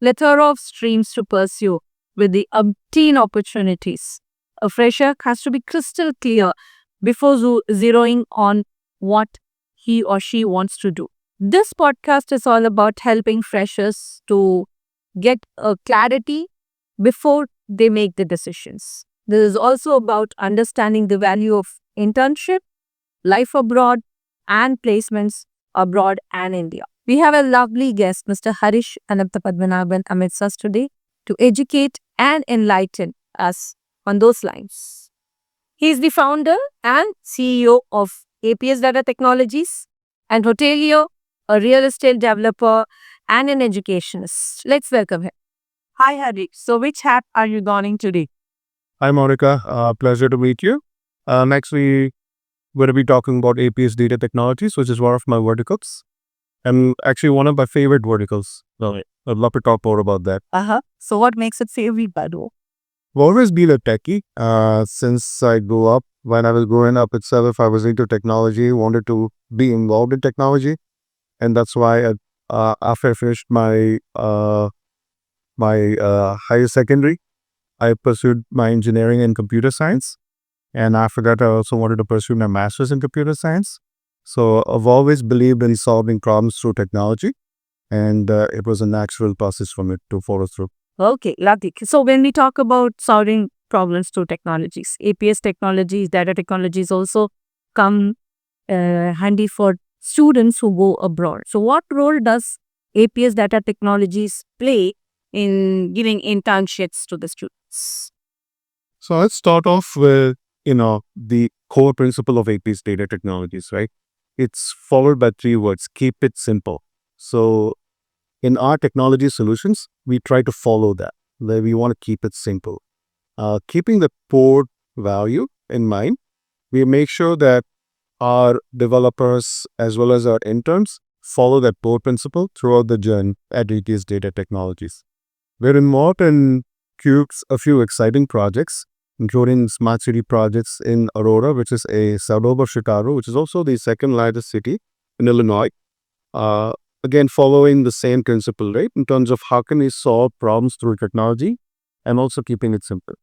plethora of streams to pursue with the obtain opportunities. A fresher has to be crystal clear before zeroing on what he or she wants to do. This podcast is all about helping freshers to get a clarity before they make the decisions. This is also about understanding the value of internship, life abroad, and placements abroad and India. We have a lovely guest, Mr. Harish Ananthapadmanabhan, amidst us today to educate and enlighten us on those lines. He is the founder and CEO of APS Technologies and hotelier, a real estate developer, and an educationist. Let's welcome him. Hi, Harish. So, which hat are you donning today? Hi, Monica. Pleasure to meet you. Next, we're going to be talking about APS Data Technologies, which is one of my verticals, and actually one of my favorite verticals. So I'd love to talk more about that. So, what makes it favorite, Badu? I've always been a techie since I grew up. When I was growing up itself, I was into technology, wanted to be involved in technology, and that's why after I finished my higher secondary, I pursued my engineering in computer science. And after that, I also wanted to pursue my master's in computer science. So I've always believed in solving problems through technology. And it was a natural process for me to follow through. Okay, lovely. So, when we talk about solving problems through technologies, APS Technologies, data technologies also come handy for students who go abroad. So, what role does APS Data Technologies play in giving internships to the students? So let's start off with, the core principle of APS Data Technologies, right? It's followed by 3 words: keep it simple. So in our technology solutions, we try to follow that. We want to keep it simple. Keeping the core value in mind, we make sure that our developers as well as our interns follow that core principle throughout the journey at APS Data Technologies. We're involved in a few exciting projects, including smart city projects in Aurora, which is a suburb of Chicago, which is also the second largest city in Illinois. Again, following the same principle, right, in terms of how can we solve problems through technology and also keeping it simple.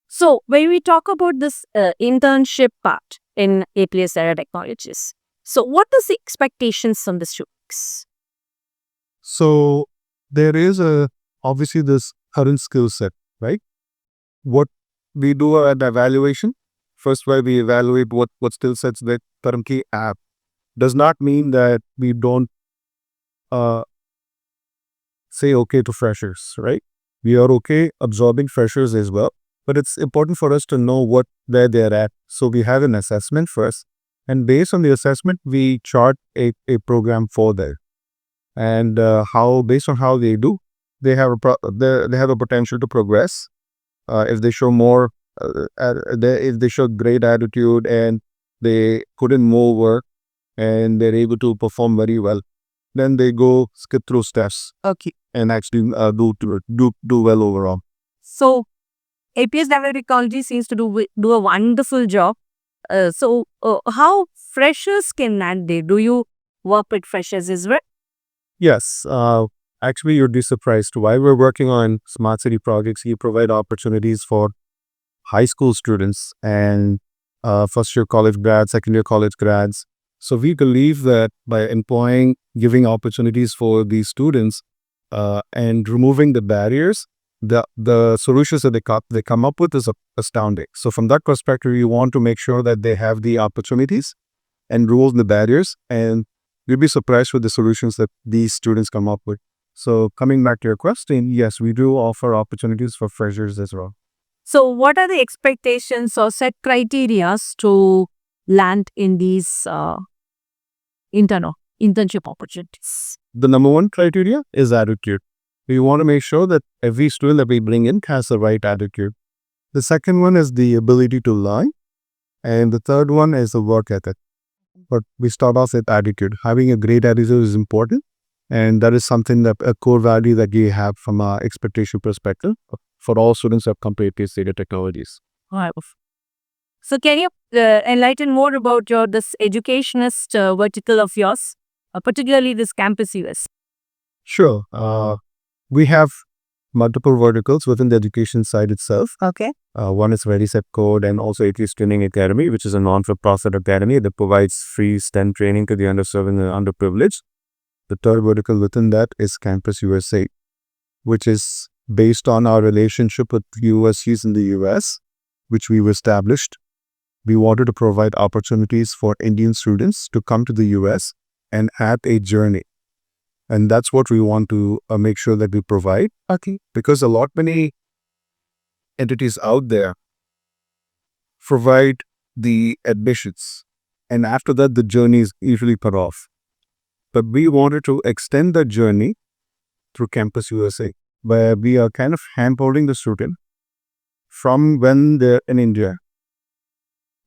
So, when we talk about this internship part in APS Data Technologies, so what is the expectations from the students? So there is obviously this current skill set, right? What we do at evaluation, first where we evaluate what skill sets they currently have, does not mean that we don't say okay to freshers, right? We are okay absorbing freshers as well, but it's important for us to know where they're at. So we have an assessment first, and based on the assessment, we chart a program for them. And based on how they do, they have they have a potential to progress. If they show more, if they show great attitude and they put in more work and they're able to perform very well, then they go skip through steps. Okay. And actually do well overall. So, APS Data Technology seems to do a wonderful job. So, how freshers can land there? Do you work with freshers as well? Yes. Actually, you'd be surprised. While we're working on smart city projects, we provide opportunities for high school students and first year college grads, second year college grads. So we believe that by giving opportunities for these students and removing the barriers, the solutions that they come up with is astounding. So from that perspective, we want to make sure that they have the opportunities and remove the barriers, and you'll be surprised with the solutions that these students come up with. So coming back to your question, yes, we do offer opportunities for freshers as well. So, what are the expectations or set criteria to land in these internship opportunities? The number one criteria is attitude. We want to make sure that every student that we bring in has the right attitude. The second one is the ability to learn. And the third one is the work ethic. But we start off with attitude. Having a great attitude is important. And that is something that a core value that we have from our expectation perspective for all students who have come to APS Data Technologies. Wow. So, can you enlighten more about this educationist vertical of yours, particularly this campus US? Sure. We have multiple verticals within the education side itself. Okay. One is Ready Set Code and also APS Training Academy, which is a non-for-profit academy that provides free STEM training to the underserved and the underprivileged. The third vertical within that is Campus USA, which is based on our relationship with USCs in the US, which we've established. We wanted to provide opportunities for Indian students to come to the US and have a journey. And that's what we want to make sure that we provide. Okay. Because a lot many entities out there provide the admissions. And after that, the journey is usually cut off. But we wanted to extend the journey through Campus USA, where we are kind of handholding the student from when they're in India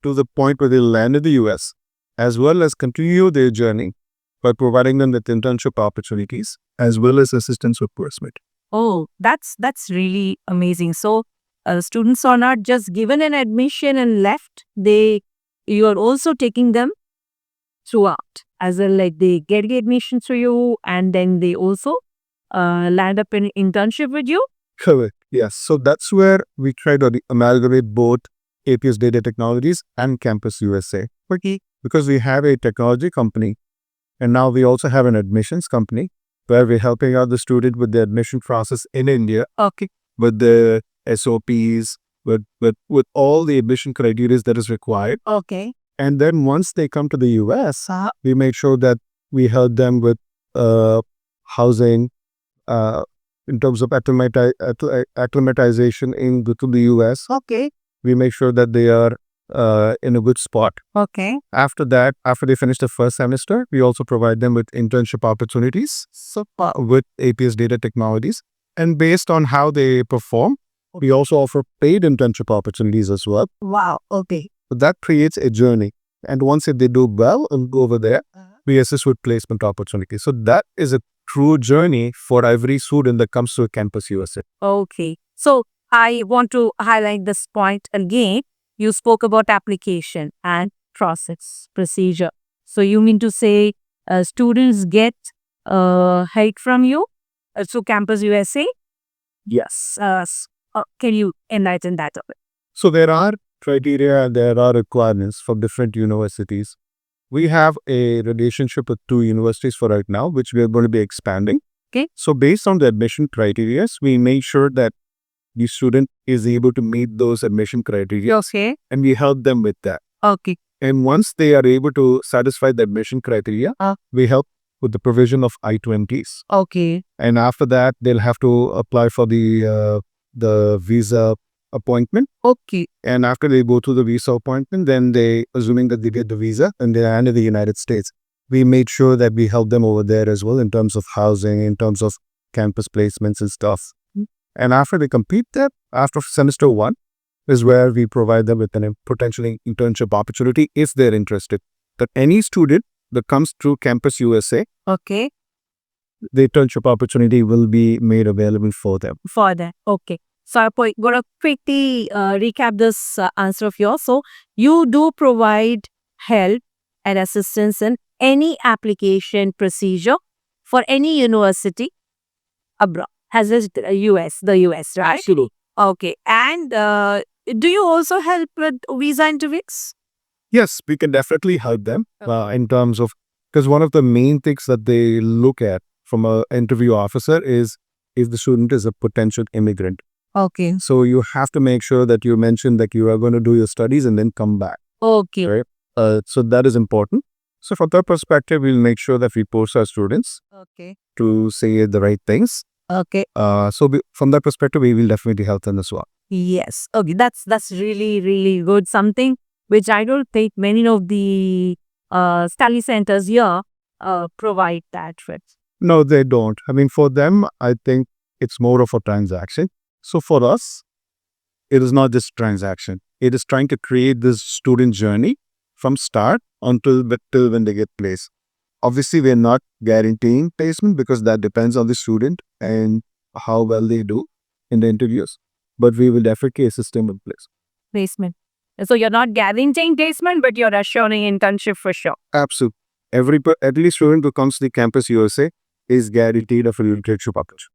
to the point where they land in the US, as well as continue their journey by providing them with internship opportunities, as well as assistance with placement. Oh, that's really amazing. So students are not just given an admission and left. You are also taking them throughout, as well, like they get the admission through you, and then they also land up in internship with you. Correct. Yes. So that's where we try to amalgamate both APS Data Technologies and Campus USA. Okay. Because we have a technology company and now we also have an admissions company where we're helping out the student with the admission process in India, Okay. with the SOPs, with all the admission criteria that is required. Okay. And then once they come to the US, we make sure that we help them with housing, in terms of acclimatization to the US. Okay. We make sure that they are in a good spot. Okay. After that, after they finish the first semester, we also provide them with internship opportunities with APS Data Technologies. And based on how they perform, we also offer paid internship opportunities as well. Wow. Okay. So that creates a journey. And once if they do well and go over there, we assist with placement opportunities. So that is a true journey for every student that comes to Campus USA. Okay. So I want to highlight this point again. You spoke about application and process procedure. So you mean to say students get help from you through Campus USA? Yes. Can you enlighten that a bit? So there are criteria and there are requirements for different universities. We have a relationship with 2 universities for right now, which we are going to be expanding. Okay. So based on the admission criteria, we make sure that the student is able to meet those admission criteria. Okay. And we help them with that. Okay. And once they are able to satisfy the admission criteria, we help with the provision of I-20s. Okay. And after that, they'll have to apply for the visa appointment. Okay. And after they go through the visa appointment, then they, assuming that they get the visa and they land in the United States, we made sure that we help them over there as well in terms of housing, in terms of campus placements and stuff. And after they complete that, after semester 1 is where we provide them with a potentially internship opportunity if they're interested. That any student that comes through Campus USA, Okay. the internship opportunity will be made available for them. For that. Okay. So I'm going to quickly recap this answer of yours. So you do provide help and assistance in any application procedure for any university abroad, has the US, right? Absolutely. Okay. And do you also help with visa interviews? Yes, we can definitely help them in terms of, because one of the main things that they look at from an interview officer is if the student is a potential immigrant. Okay. So you have to make sure that you mention that you are going to do your studies and then come back. Okay. Right. So that is important. So from that perspective, we'll make sure that we post our students Okay. to say the right things. Okay. From that perspective, we will definitely help them as well. Yes. Okay. That's really, really good. Something which I don't think many of the study centers here provide that with. No, they don't. I mean, for them, I think it's more of a transaction. So for us, it is not just transaction. It is trying to create this student journey from start until till when they get placed. Obviously, we're not guaranteeing placement because that depends on the student and how well they do in the interviews. But we will definitely assist them with Placement. So you're not guaranteeing placement, but you're assuring internship for sure. Absolutely. Every student who comes to the Campus USA is guaranteed a free internship opportunity.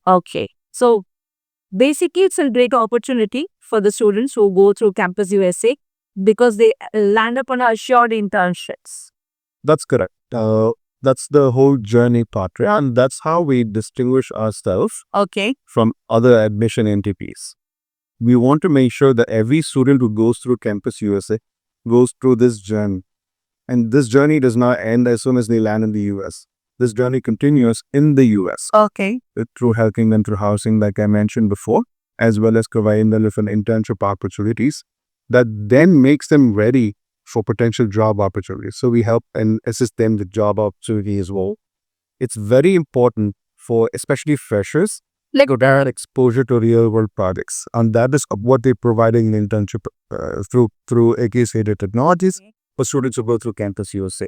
Okay. So basically, it's a great opportunity for the students who go through Campus USA because they land upon assured internships. That's correct. That's the whole journey part, right? And that's how we distinguish ourselves Okay. from other admission NTPs. We want to make sure that every student who goes through Campus USA goes through this journey. And this journey does not end as soon as they land in the US. This journey continues in the US Okay. through helping them through housing, like I mentioned before, as well as providing them with an internship opportunities that then makes them ready for potential job opportunities. So we help and assist them with job opportunity as well. It's very important for especially freshers Like- to get exposure to real world projects, and that is what they're providing in internship through APS Technologies for students who go through Campus USA.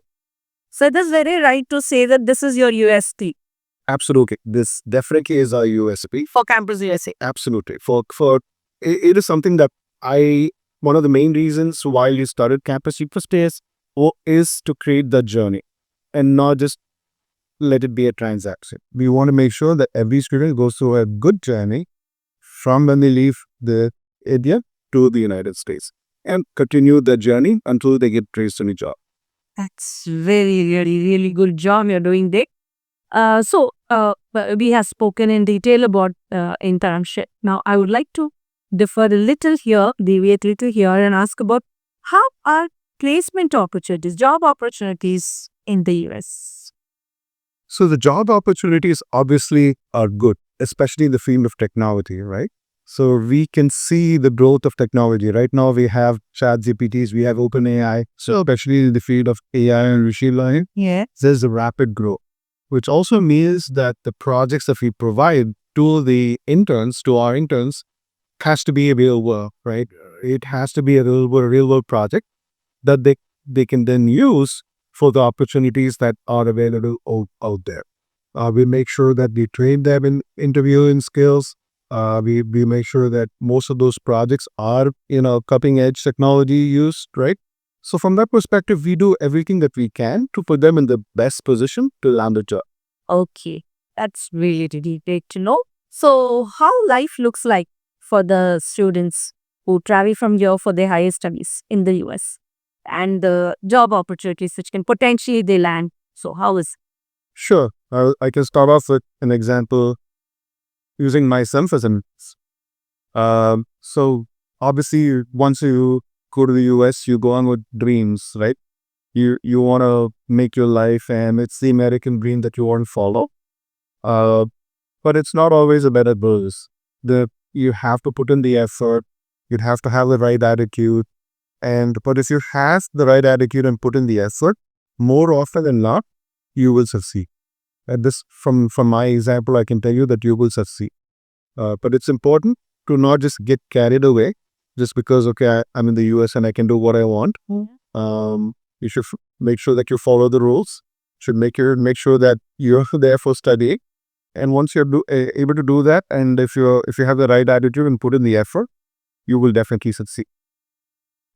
So it is very right to say that this is your USP Absolutely, this definitely is our USP. for Campus USA. Absolutely, for it is something that one of the main reasons why you started Campus Superspace is to create the journey and not just let it be a transaction. We want to make sure that every student goes through a good journey from when they leave the India to the United States and continue the journey until they get placed in a job. That's very, really, really good job you're doing there. We have spoken in detail about internship. Now, I would like to defer a little here, deviate a little here, and ask about how are placement opportunities, job opportunities in the US? So the job opportunities obviously are good, especially in the field of technology, right? So we can see the growth of technology. Right now we have chat GPTs, we have OpenAI. So especially in the field of AI and machine learning, Yeah. there's a rapid growth, which also means that the projects that we provide to our interns, has to be a real world, right? It has to be a real world project that they can then use for the opportunities that are available out there. We make sure that we train them in interviewing skills. We make sure that most of those projects are, cutting edge technology used, right? So from that perspective, we do everything that we can to put them in the best position to land a job. Okay. That's really, really great to know. So, how life looks like for the students who travel from here for their higher studies in the US and the job opportunities which can potentially they land. So, how is Sure, I can start off with an example using myself as an. So obviously, once you go to the US, you go on with dreams, right? You want to make your life, and it's the American dream that you want to follow. Uh, but it's not always a better buzz. You have to put in the effort. You'd have to have the right attitude. But if you have the right attitude and put in the effort, more often than not, you will succeed. And this, from my example, I can tell you that you will succeed. But it's important to not just get carried away just because, okay, I'm in the US and I can do what I want. You should make sure that you follow the rules. Should make sure that you're there for studying. And once you're able to do that, and if you have the right attitude and put in the effort, you will definitely succeed.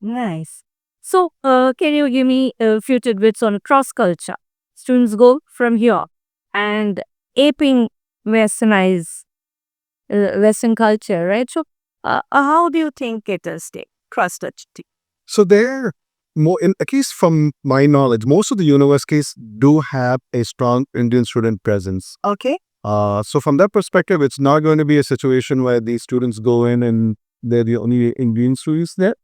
nice? So, can you give me a few tidbits on cross culture? Students go from here and aping westernized Western culture, right? So, how do you think it is take cross culture? So there, at least from my knowledge, most of the universities do have a strong Indian student presence. Okay. So from that perspective, it's not going to be a situation where these students go in and they're the only Indian students there.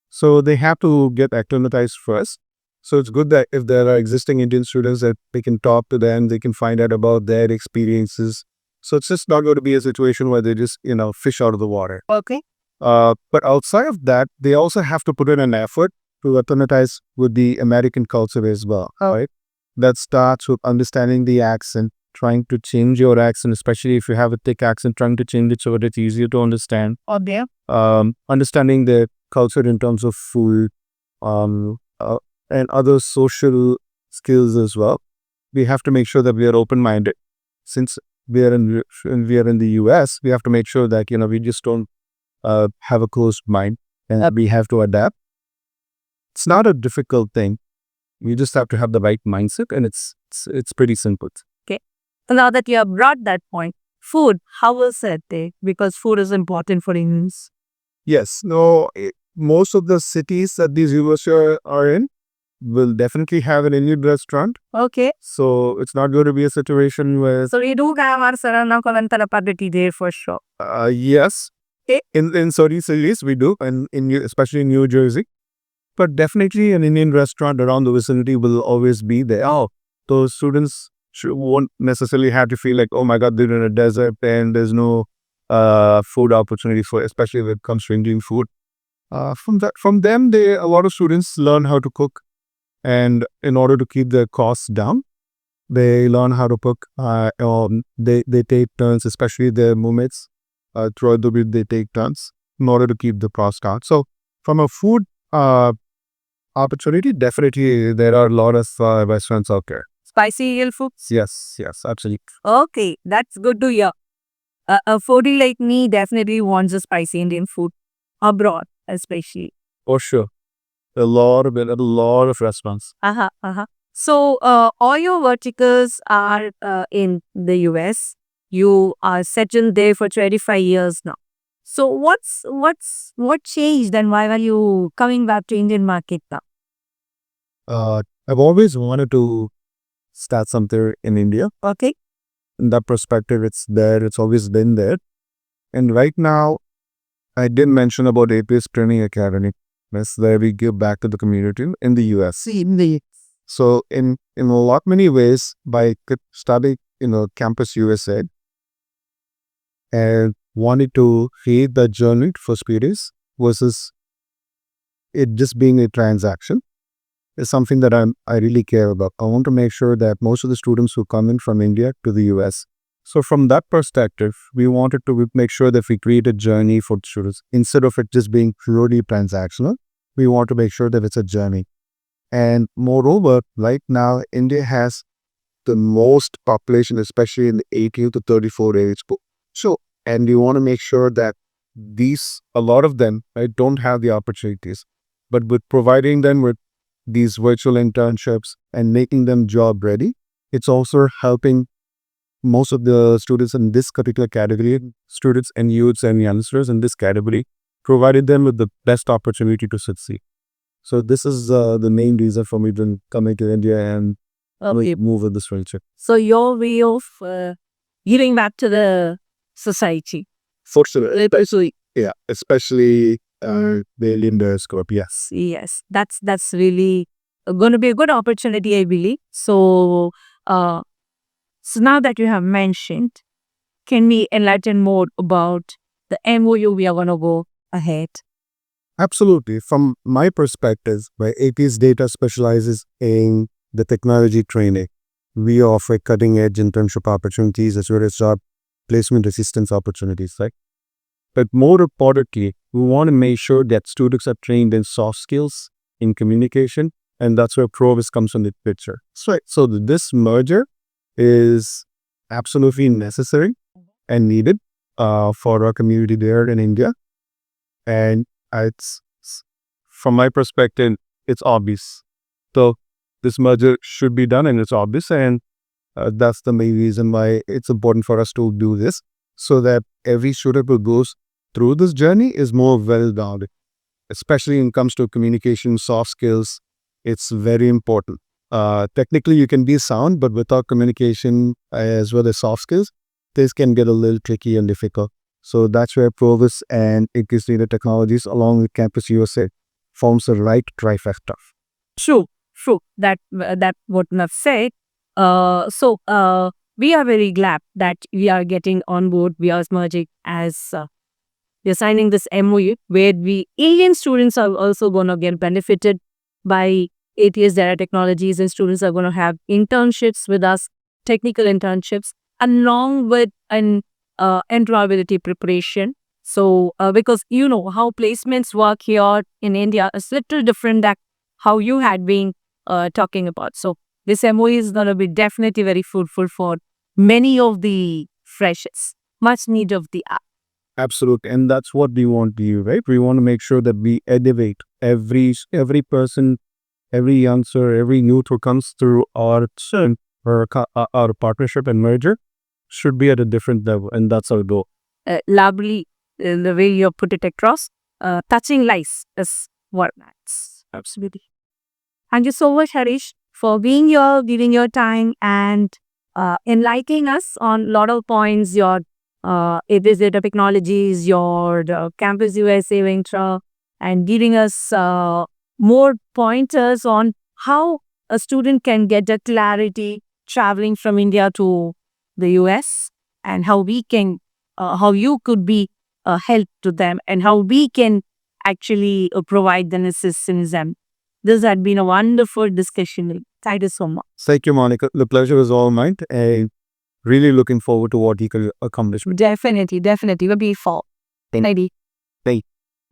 So they have to get acclimatized first. So it's good that if there are existing Indian students that they can talk to them, they can find out about their experiences. So it's just not going to be a situation where they just, fish out of the water. Okay. But outside of that, they also have to put in an effort to acclimatize with the American culture as well, right? That starts with understanding the accent, trying to change your accent, especially if you have a thick accent, trying to change it so that it's easier to understand. Oh, there. Understanding the culture in terms of food, and other social skills as well. We have to make sure that we are open-minded. Since we are in the US, we have to make sure that we just don't have a closed mind, and we have to adapt. It's not a difficult thing. You just have to have the right mindset, and it's pretty simple. Okay. So now that you have brought that point, Food, how was it there? Because food is important for Indians. Yes, no, most of the cities that these universities are in will definitely have an Indian restaurant. Okay. So it's not going to be a situation where, So we do have our Sarana Kalantala Padati there for sure. yes, Okay. in certain cities we do, and especially in New Jersey. But definitely an Indian restaurant around the vicinity will always be there. Oh, those students won't necessarily have to feel like, oh my God, they're in a desert and there's no food opportunity for, especially when it comes to Indian food. From them, a lot of students learn how to cook, and in order to keep their costs down, they learn how to cook. They take turns, especially their roommates. Throughout the week, they take turns in order to keep the cost down. So, from a food opportunity, definitely there are a lot of restaurants out there. Spicy Indian foods? Yes, absolutely. Okay, that's good to hear. A foodie like me definitely wants a spicy Indian food abroad, especially. For sure. A lot of restaurants. So, all your verticals are in the US. You are settled there for 25 years now. So, what changed and why were you coming back to Indian market now? I've always wanted to start something in India. Okay. In that perspective, it's there. It's always been there. And right now, I did mention about APS Training Academy. That's where we give back to the community in the US. So in a lot many ways, by studying Campus USA and wanted to create that journey for students versus it just being a transaction is something that I really care about. I want to make sure that most of the students who come in from India to the US. So from that perspective, we wanted to make sure that we create a journey for students. Instead of it just being purely transactional, we want to make sure that it's a journey. And moreover, right now, India has the most population, especially in the 18 to 34 age group. So, and we want to make sure that a lot of them, right, don't have the opportunities. But with providing them with these virtual internships and making them job ready, it's also helping most of the students in this particular category, students and youths and youngsters in this category, provided them with the best opportunity to succeed. So this is the main reason for me to coming to India and move with this venture. So, your way of giving back to the society. Fortunately, yeah, especially the Indian diaspora. Yes. Yes, that's really going to be a good opportunity, I believe. So, so now that you have mentioned, can we enlighten more about the MOU we are going to go ahead? Absolutely. From my perspective, my APS data specializes in the technology training. We offer cutting edge internship opportunities as well as job placement assistance opportunities, right? But more importantly, we want to make sure that students are trained in soft skills, in communication, and that's where Provis comes in the picture. So this merger is absolutely necessary and needed for our community there in India. And it's, from my perspective, it's obvious. So this merger should be done, and it's obvious, and that's the main reason why it's important for us to do this, so that every student who goes through this journey is more well-rounded, especially when it comes to communication, soft skills. It's very important. Technically, you can be sound, but without communication as well as soft skills, this can get a little tricky and difficult. So that's where Provis and APS Data Technologies, along with Campus USA, forms the right trifecta. True. That what Nav said. We are very glad that we are getting on board. We are merging as we are signing this MOU where we Indian students are also going to get benefited by APS Data Technologies, and students are going to have internships with us, technical internships, along with an employability preparation. So, because you know how placements work here in India is little different than how you had been talking about. So, this MOE is going to be definitely very fruitful for many of the freshers. Much need of the app. Absolutely, and that's what we want to do, right? We want to make sure that we elevate every person, every youngster, every youth who comes through our partnership and merger should be at a different level, and that's our goal. Lovely the way you put it across. Touching lives is what matters. Absolutely. Thank you so much, Harish, for being here, giving your time, and enlightening us on a lot of points. Your APS Data Technologies, your Campus USA venture, and giving us more pointers on how a student can get the clarity traveling from India to the US, and how we can, how you could be a help to them, and how we can actually provide the assistance them. This had been a wonderful discussion. Thank you so much. Thank you, Monica. The pleasure is all mine. And really looking forward to what he can accomplish. Definitely, definitely. We'll be for. Thank you.